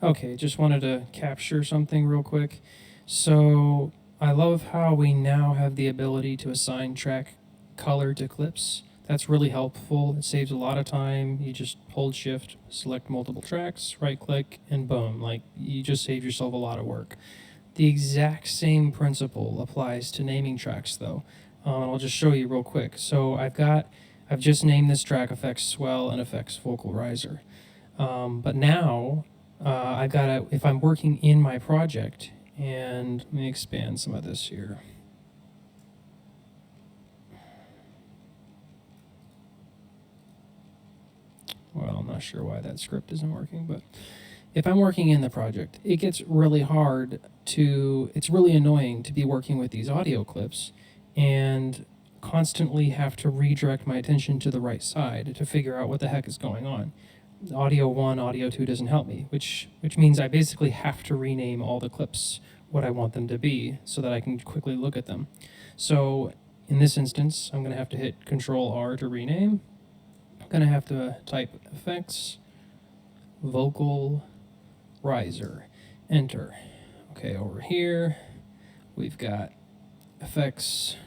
Okay, just wanted to capture something real quick. So I love how we now have the ability to assign track color to clips. That's really helpful. It saves a lot of time. You just hold shift, select multiple tracks, right click, and boom. Like, you just save yourself a lot of work. The exact same principle applies to naming tracks though. I'll just show you real quick. So I've just named this track effects swell and effects vocal riser. But now I've got to, if I'm working in my project, and let me expand some of this here. Well, I'm not sure why that script isn't working, but if I'm working in the project, it gets really hard to, it's really annoying to be working with these audio clips and constantly have to redirect my attention to the right side to figure out what the heck is going on. Audio 1, audio 2 doesn't help me, which means I basically have to rename all the clips what I want them to be so that I can quickly look at them. So in this instance, I'm going to have to hit Control R to rename. I'm going to have to type effects, vocal riser, enter. Okay, over here we've got effects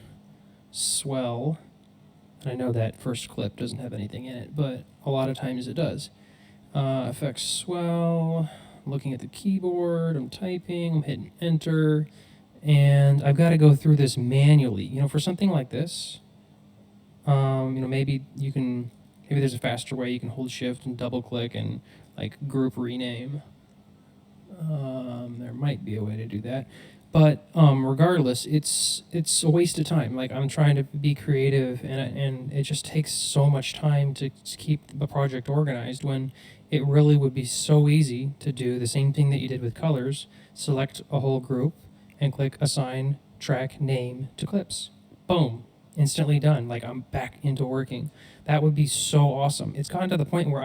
swell. And I know that first clip doesn't have anything in it, but a lot of times it does. Effects swell, I'm looking at the keyboard, I'm typing, I'm hitting enter, and I've got to go through this manually. You know, for something like this, maybe there's a faster way. You can hold shift and double click and like group rename. There might be a way to do that. But regardless, it's a waste of time. Like, I'm trying to be creative, and it just takes so much time to keep the project organized when it really would be so easy to do the same thing that you did with colors, select a whole group, and click assign track name to clips. Boom, instantly done. Like, I'm back into working. That would be so awesome. It's gotten to the point where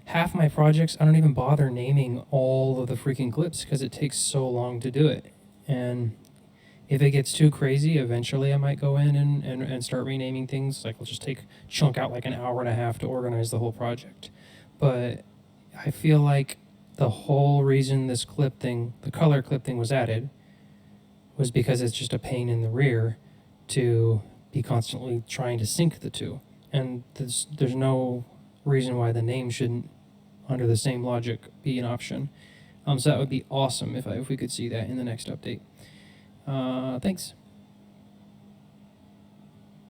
half my projects, I don't even bother naming all of the freaking clips because it takes so long to do it. And if it gets too crazy, eventually I might go in and start renaming things. Like, we'll just chunk out like an hour and a half to organize the whole project. But I feel like the whole reason this clip thing, the color clip thing, was added was because it's just a pain in the rear to be constantly trying to sync the two. And there's no reason why the name shouldn't, under the same logic, be an option. So that would be awesome if we could see that in the next update. Thanks.